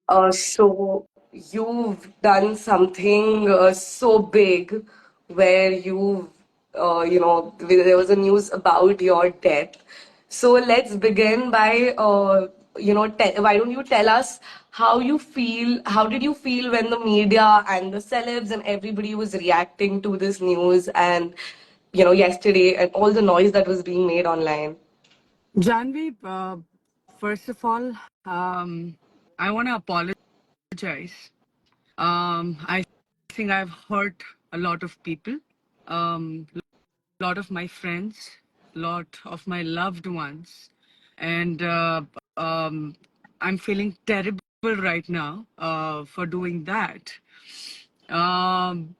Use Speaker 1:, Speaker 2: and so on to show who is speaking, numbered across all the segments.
Speaker 1: So you've done something so big where there was a news about your death. So let's begin by, why don't you tell us how you feel? How did you feel when the media and the celebs and everybody was reacting to this news and, yesterday and all the noise that was being made online?
Speaker 2: Janvi, first of all, I want to apologize. I think I've hurt a lot of people, a lot of my friends, a lot of my loved ones, and I'm feeling terrible right now for doing that. Um,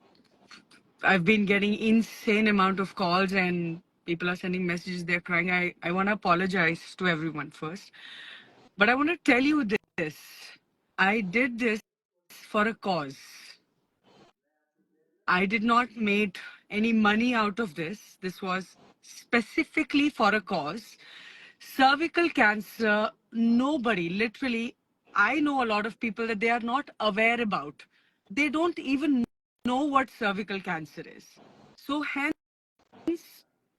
Speaker 2: I've been getting insane amount of calls and people are sending messages. They're crying. I want to apologize to everyone first. But I want to tell you this. I did this for a cause. I did not make any money out of this. This was specifically for a cause. Cervical cancer, nobody, literally, I know a lot of people that they are not aware about. They don't even know what cervical cancer is. So hence,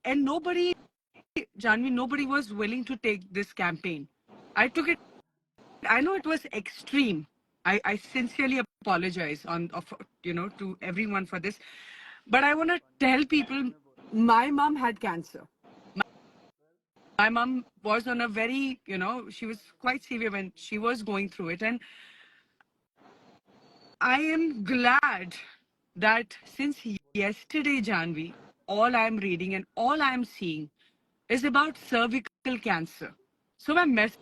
Speaker 2: and nobody, Janvi, nobody was willing to take this campaign. I took it. I know it was extreme. I sincerely apologize to everyone for this. But I want to tell people my mom had cancer. My mom was on a very, she was quite severe when she was going through it. And I am glad that since yesterday, Janvi, all I'm reading and all I'm seeing is about cervical cancer. So my message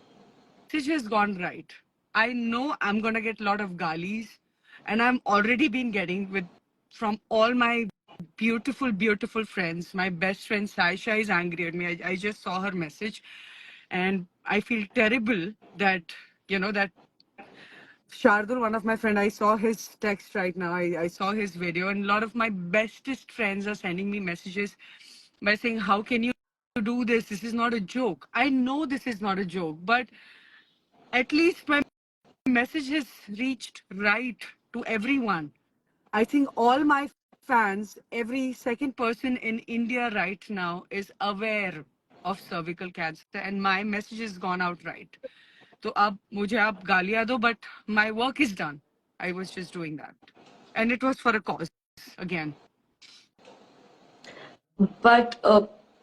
Speaker 2: has gone right. I know I'm gonna get a lot of galis, and I'm already been getting with from all my beautiful, beautiful friends. My best friend Saisha is angry at me. I just saw her message, and I feel terrible that that Shardul, one of my friend, I saw his text right now. I saw his video, and a lot of my bestest friends are sending me messages by saying, "How can you do this? This is not a joke." I know this is not a joke, but at least my message has reached right to everyone. I think all my fans, every second person in India right now is aware of cervical cancer, and my message has gone out right. तो अब मुझे आप गालियां दो, but my work is done. I was just doing that, and it was for a cause again.
Speaker 1: But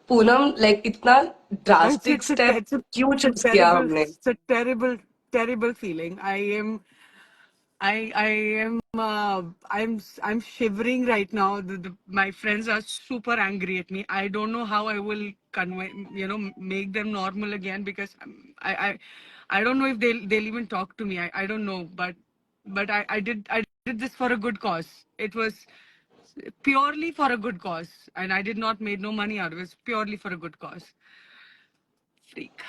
Speaker 1: Poonam, like इतना drastic step
Speaker 2: It's a
Speaker 1: क्यों choose किया
Speaker 2: terrible,
Speaker 1: हमने?
Speaker 2: it's a terrible, terrible feeling. I am I'm shivering right now. My friends are super angry at me. I don't know how I will convey, make them normal again, because I don't know if they'll even talk to me. I don't know, but I did this for a good cause. It was purely for a good cause, and I did not made no money out of it. It was purely for a good cause. Freak.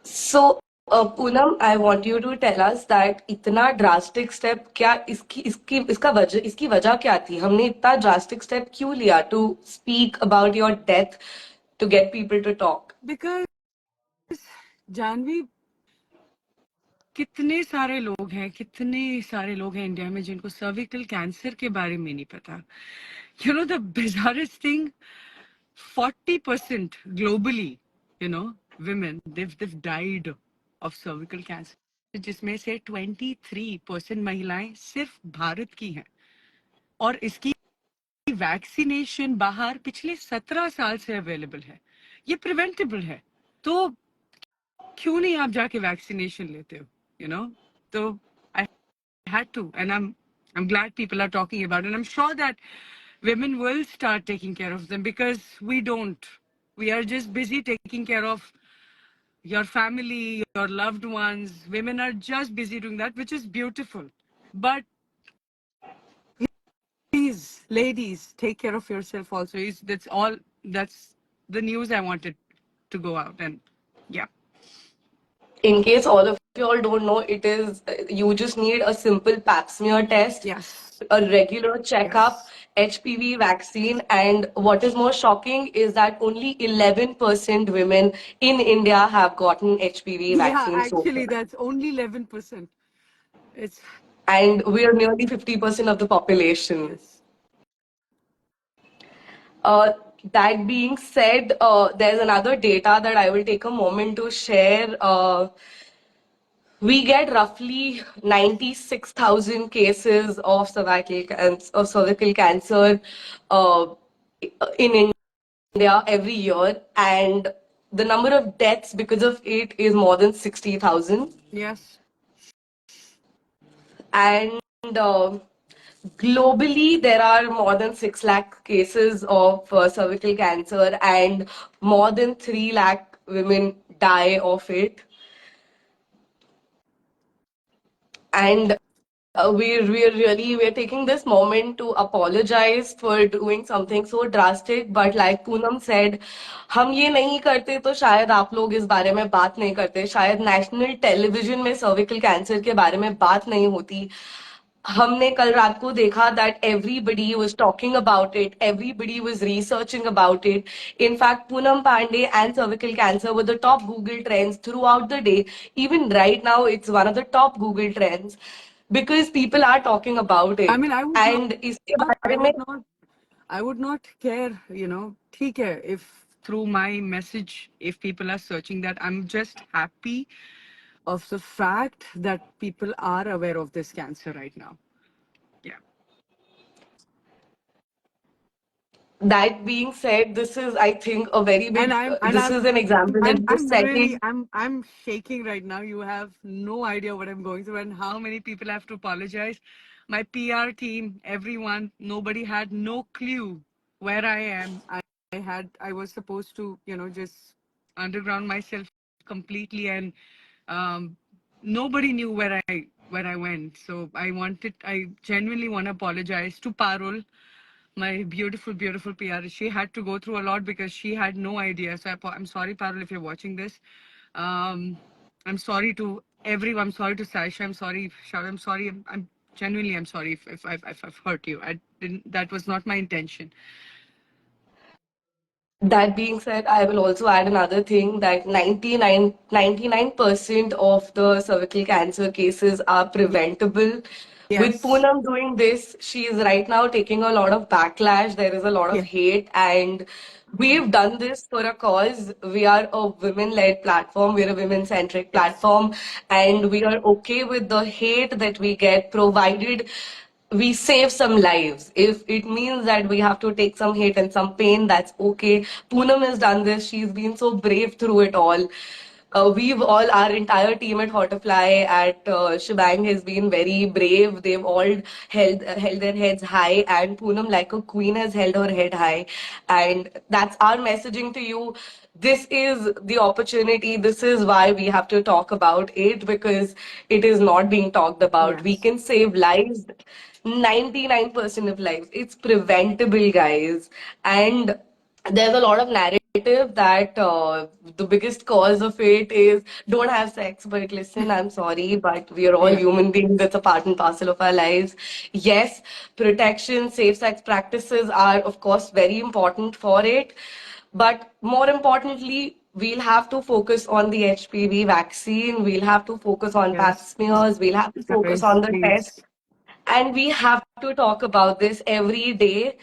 Speaker 1: So, Poonam, I want you to tell us that इतना drastic step क्या इसकी वजह क्या थी? हमने इतना drastic step क्यों लिया to speak about your death to get people to talk?
Speaker 2: Because Janvi, कितने सारे लोग हैं इंडिया में जिनको सर्विकल कैंसर के बारे में नहीं पता. The bizarrest thing, 40% globally, women, they've died of cervical cancer, जिसमें से 23% महिलाएं सिर्फ भारत की हैं. और इसकी वैक्सीनेशन बाहर पिछले 17 साल से अवेलेबल है. ये प्रिवेंटेबल है. तो क्यों नहीं आप जाके वैक्सीनेशन लेते हो? तो I had to, and I'm glad people are talking about it. And I'm sure that women will start taking care of them, because we don't. We are just busy taking care of your family, your loved ones. Women are just busy doing that, which is beautiful. But please, ladies, take care of yourself also. That's all. That's the news I wanted to go out. And yeah.
Speaker 1: In case all of you all don't know, it is you just need a simple pap smear test,
Speaker 2: Yes.
Speaker 1: a regular checkup,
Speaker 2: Yes.
Speaker 1: HPV vaccine, and what is more shocking is that only 11% women in India have gotten HPV
Speaker 2: Yeah,
Speaker 1: vaccine so
Speaker 2: actually,
Speaker 1: far.
Speaker 2: that's only 11%. It's,
Speaker 1: And we are nearly 50% of the population.
Speaker 2: yes.
Speaker 1: Uh, that being said, there's another data that I will take a moment to share. We get roughly 96,000 cases of cervical cancer uh, in India every year, and the number of deaths because of it is more than 60,000.
Speaker 2: Yes.
Speaker 1: And globally, there are more than 6 lakh cases of cervical cancer, and more than 3 lakh women die of it. And we're taking this moment to apologize for doing something so drastic, but like Poonam said, हम ये नहीं करते तो शायद आप लोग इस बारे में बात नहीं करते, शायद नेशनल टेलीविजन में सर्विकल कैंसर के बारे में बात नहीं होती. हमने कल रात को देखा that everybody was talking about it, everybody was researching about it. In fact, Poonam Pandey and cervical cancer were the top Google trends throughout the day. Even right now, it's one of the top Google trends because people are talking about
Speaker 2: I
Speaker 1: it.
Speaker 2: mean,
Speaker 1: And इसके बारे में
Speaker 2: I would not care, ठीक है, if through my message, if people are searching that, I'm just happy of the fact that people are aware of this cancer right now. Yeah.
Speaker 1: that being said, this is, I think, a very
Speaker 2: And
Speaker 1: big,
Speaker 2: I'm and
Speaker 1: this
Speaker 2: I'm
Speaker 1: is an example that
Speaker 2: and
Speaker 1: you're
Speaker 2: I'm really
Speaker 1: setting.
Speaker 2: I'm shaking right now. You have no idea what I'm going through and how many people have to apologize. My PR team, everyone, nobody had no clue where I am. I was supposed to, just underground myself completely, and um, nobody knew where I went. So I genuinely want to apologize to Parul, my beautiful, beautiful PR. She had to go through a lot because she had no idea. So I'm sorry, Parul, if you're watching this. Um, I'm sorry to everyone. I'm sorry to Sasha. I'm sorry, Shav. I'm sorry. I'm genuinely, I'm sorry if I've hurt you. I didn't. That was not my intention.
Speaker 1: That being said, I will also add another thing that 99% of the cervical cancer cases are preventable. With
Speaker 2: Yes.
Speaker 1: Poonam doing this, she is right now taking a lot of backlash. There is a lot of
Speaker 2: Yes.
Speaker 1: hate, and we've done this for a cause. We are a women-led platform. We're a women-centric
Speaker 2: Yes.
Speaker 1: platform, and we are okay with the hate that we get, provided we save some lives. If it means that we have to take some hate and some pain, that's okay. Poonam has done this. She's been so brave through it all. Our entire team at Hortifly at Shebang has been very brave. They've all held their heads high, and Poonam, like a queen, has held her head high. And that's our messaging to you. This is the opportunity. This is why we have to talk about it, because it is not being talked about. We
Speaker 2: Yes.
Speaker 1: can save lives, 99% of lives. It's preventable, guys. And there's a lot of narrative that the biggest cause of it is don't have sex. But listen, I'm sorry, but we are all
Speaker 2: Yeah.
Speaker 1: human beings. It's a part and parcel of our lives. Yes, protection, safe sex practices are, of course, very important for it. But more importantly, we'll have to focus on the HPV vaccine. We'll have to focus on pap
Speaker 2: Yes.
Speaker 1: smears. We'll have to focus
Speaker 2: Guys,
Speaker 1: on the test,
Speaker 2: please.
Speaker 1: and we have to talk about this every day.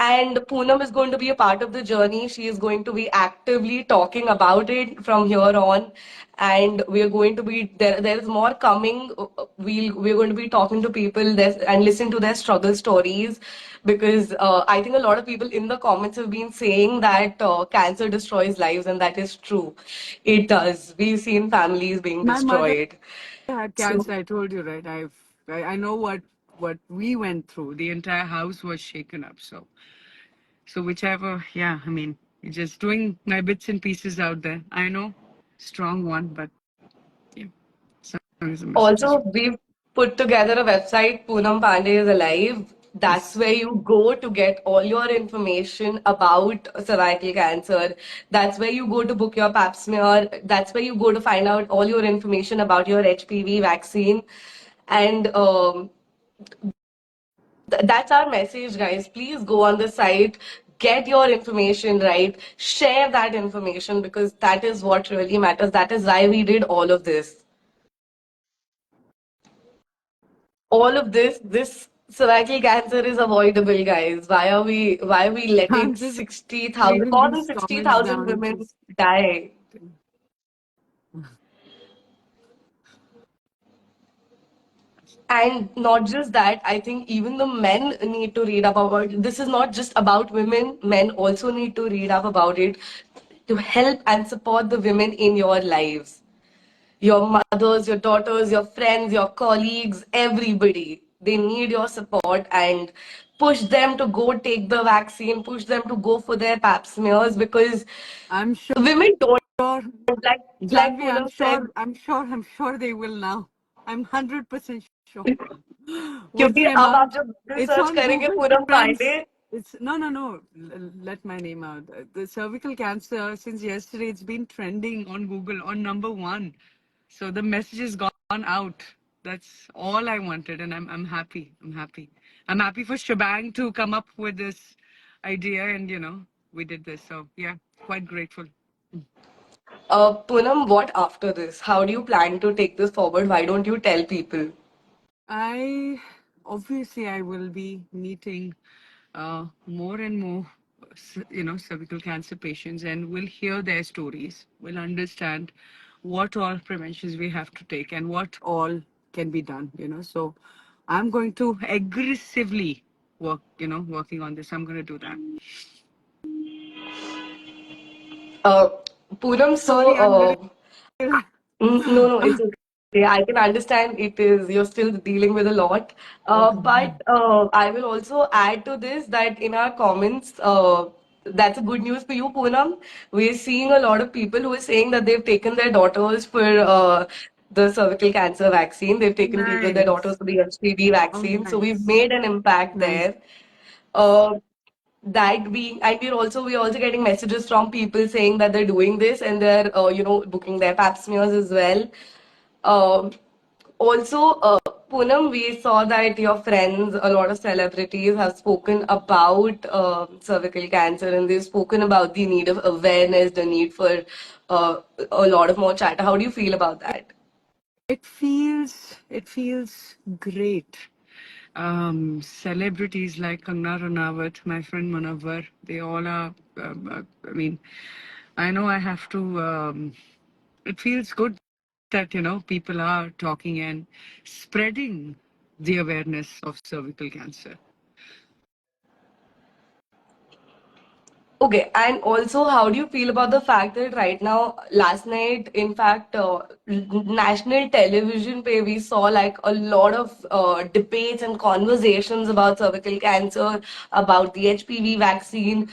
Speaker 1: And Poonam is going to be a part of the journey. She is going to be actively talking about it from here on. And we are going to be there. There is more coming. We're going to be talking to people and listen to their struggle stories, because I think a lot of people in the comments have been saying that cancer destroys lives, and that is true. It does. We've seen families being
Speaker 2: My mother
Speaker 1: destroyed.
Speaker 2: had
Speaker 1: So
Speaker 2: cancer. I told you, right? I know what we went through. The entire house was shaken up. So whichever, yeah, I mean, just doing my bits and pieces out there. I know, strong one, but yeah, song is a message as
Speaker 1: also,
Speaker 2: well.
Speaker 1: we've put together a website, Poonam Pandey is Alive. That's where you go to get all your information about cervical cancer. That's where you go to book your pap smear. That's where you go to find out all your information about your HPV vaccine. And that's our message, guys. Please go on the site, get your information right, share that information because that is what really matters. That is why we did all of this. All of this cervical cancer is avoidable, guys. Why are we letting
Speaker 2: I'm just
Speaker 1: 60,000
Speaker 2: reading
Speaker 1: more than
Speaker 2: these comments
Speaker 1: 60,000
Speaker 2: down.
Speaker 1: women die? And not just that, I think even the men need to read up about it. This is not just about women. Men also need to read up about it to help and support the women in your lives. Your mothers, your daughters, your friends, your colleagues, everybody. They need your support and push them to go take the vaccine, push them to go for their pap smears because
Speaker 2: I'm
Speaker 1: women don't,
Speaker 2: sure,
Speaker 1: like
Speaker 2: Janvi,
Speaker 1: Poonam said,
Speaker 2: I'm sure they will now. I'm 100% sure. What's
Speaker 1: क्योंकि
Speaker 2: the
Speaker 1: अब आप
Speaker 2: amount?
Speaker 1: जब Google
Speaker 2: It's
Speaker 1: search
Speaker 2: on
Speaker 1: करेंगे
Speaker 2: Google
Speaker 1: Poonam
Speaker 2: Trends.
Speaker 1: Pandey.
Speaker 2: It's no. Let my name out. The cervical cancer since yesterday it's been trending on Google on number one. So the message has gone out. That's all I wanted, and I'm happy. I'm happy. I'm happy for Shebang to come up with this idea, and we did this. So yeah, quite grateful.
Speaker 1: Poonam, what after this? How do you plan to take this forward? Why don't you tell people?
Speaker 2: I obviously I will be meeting more and more, cervical cancer patients, and will hear their stories. Will understand what all preventions we have to take and what all can be done. So I'm going to aggressively work. Working on this. I'm going to do that.
Speaker 1: Uh, Poonam, so
Speaker 2: Sorry, I'm getting.
Speaker 1: No, no, it's okay. I can understand it is you're still dealing with a lot.
Speaker 2: Okay.
Speaker 1: But I will also add to this that in our comments, that's a good news for you, Poonam. We're seeing a lot of people who are saying that they've taken their daughters for the cervical cancer vaccine. They've taken their daughters
Speaker 2: Nice.
Speaker 1: for the HPV
Speaker 2: Oh,
Speaker 1: vaccine. So we've
Speaker 2: nice.
Speaker 1: made an impact
Speaker 2: Nice.
Speaker 1: there. That being, and we're also getting messages from people saying that they're doing this and they're booking their pap smears as well. um Also, Poonam, we saw that your friends, a lot of celebrities have spoken about cervical cancer and they've spoken about the need of awareness, the need for a lot of more chatter. How do you feel about that?
Speaker 2: It feels great. Celebrities like Kangna Ranawat, my friend Manavar, they all are. I mean, I know I have to. It feels good that people are talking and spreading the awareness of cervical cancer.
Speaker 1: Okay, and also, how do you feel about the fact that right now, last night, in fact, national television pay, we saw like a lot of debates and conversations about cervical cancer, about the HPV vaccine,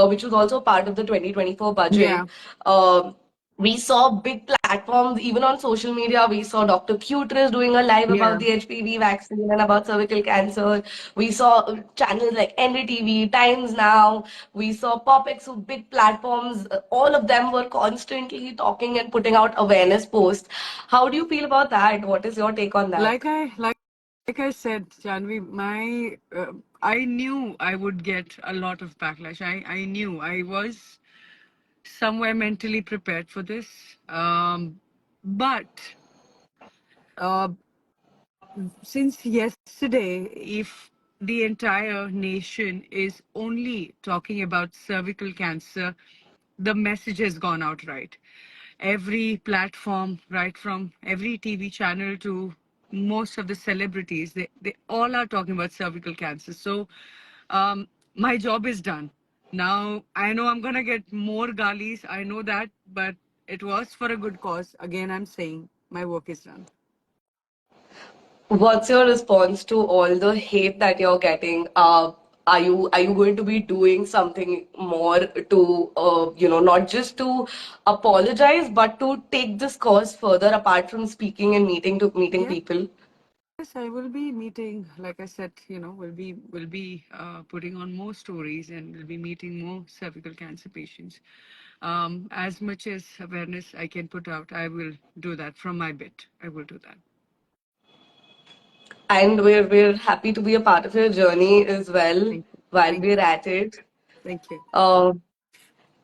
Speaker 1: which was also part of the 2024 budget.
Speaker 2: Yeah,
Speaker 1: Um, we saw big platforms, even on social media. We saw Dr. Cutres doing a live about
Speaker 2: yeah.
Speaker 1: the HPV vaccine and about cervical cancer. We saw channels like NDTV, Times Now. We saw PopX, who big platforms. All of them were constantly talking and putting out awareness posts. How do you feel about that? What is your take on that?
Speaker 2: Like I said, Janvi, I knew I would get a lot of backlash. I knew I was somewhere mentally prepared for this. But uh, since yesterday, if the entire nation is only talking about cervical cancer, the message has gone out right. Every platform, right from every TV channel to most of the celebrities, they all are talking about cervical cancer. So my job is done. Now, I know I'm going to get more galis. I know that, but it was for a good cause. Again, I'm saying my work is done.
Speaker 1: What's your response to all the hate that you're getting? Are you going to be doing something more to not just to apologize, but to take this cause further apart from speaking and meeting
Speaker 2: Yeah.
Speaker 1: people?
Speaker 2: I will be meeting, like I said, putting on more stories and we'll be meeting more cervical cancer patients. As much as awareness I can put out, I will do that from my bit. I will do that.
Speaker 1: And we're happy to be a part of your journey as well
Speaker 2: Thank you.
Speaker 1: while
Speaker 2: Thank
Speaker 1: we're
Speaker 2: you.
Speaker 1: at it.
Speaker 2: Thank you.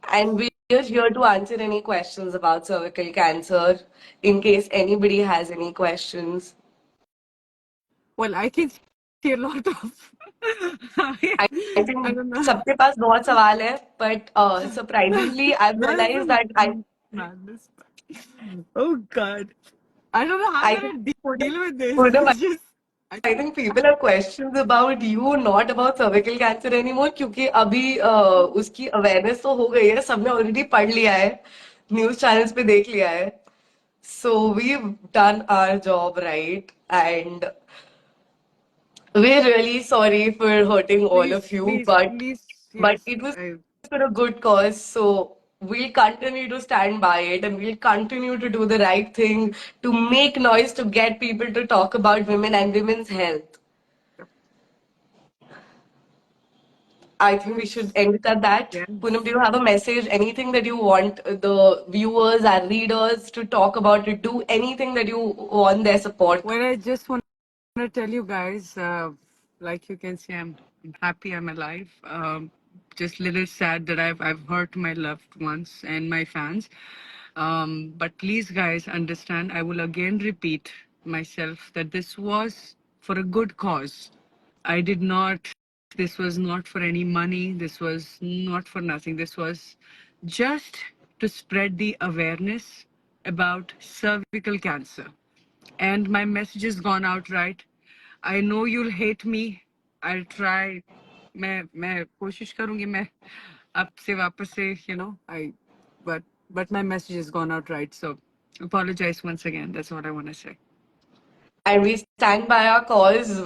Speaker 1: And we're here to answer any questions about cervical cancer in case anybody has any questions.
Speaker 2: Well, I can see a lot of.
Speaker 1: I
Speaker 2: I don't
Speaker 1: think
Speaker 2: know.
Speaker 1: सबके पास बहुत सवाल है, but surprisingly, I've
Speaker 2: That is
Speaker 1: realized
Speaker 2: some
Speaker 1: that
Speaker 2: madness. Oh God. I don't know how
Speaker 1: I
Speaker 2: I'm
Speaker 1: think
Speaker 2: gonna deal with this.
Speaker 1: Poonam,
Speaker 2: It's just I
Speaker 1: I
Speaker 2: think
Speaker 1: think people have questions about you, not about cervical cancer anymore, क्योंकि अभी उसकी awareness तो हो गई है, सबने already पढ़ लिया है, news channels पे देख लिया है. So we've done our job right, and we're really sorry for hurting all of you, but
Speaker 2: please, yes.
Speaker 1: it was for a good cause. So we'll continue to stand by it, and we'll continue to do the right thing to make noise to get people to talk about women and women's health. I think we should
Speaker 2: Yes.
Speaker 1: end it at that. Poonam, do
Speaker 2: Yes.
Speaker 1: you have a message? Anything that you want the viewers and readers to talk about, to do anything that you want their support?
Speaker 2: Well, I just want to tell you guys, like you can see, I'm happy I'm alive. Just little sad that I've hurt my loved ones and my fans. But please, guys, understand. I will again repeat myself that this was for a good cause. I did not. This was not for any money. This was not for nothing. This was just to spread the awareness about cervical cancer, and my message has gone out right. I know you'll hate me. I'll try. मैं कोशिश करूंगी मैं आपसे वापस से I but my message has gone out right, so apologize once again. That's what I want to say.
Speaker 1: And we stand by our cause.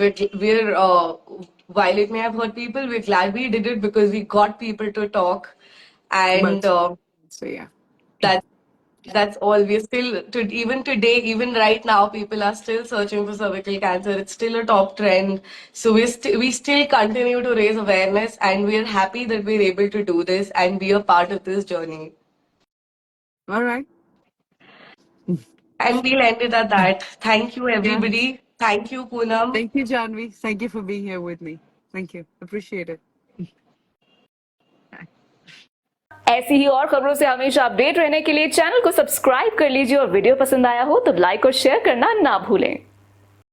Speaker 1: While it may have hurt people, we're glad we did it because we got people to talk, and
Speaker 2: But so yeah.
Speaker 1: that's that's all. We're still even today, even right now, people are still searching for cervical cancer. It's still a top trend. So we still continue to raise awareness, and we're happy that we're able to do this and be a part of this journey.
Speaker 2: All right.
Speaker 1: And we'll end it at that. Thank you,
Speaker 2: Yes.
Speaker 1: everybody. Thank you, Poonam.
Speaker 2: Thank you, Janvi. Thank you for being here with me. Thank you. Appreciate it.
Speaker 3: ऐसी ही और खबरों से हमेशा update रहने के लिए channel को subscribe कर लीजिए और वीडियो पसंद आया हो तो लाइक और शेयर करना ना भूलें।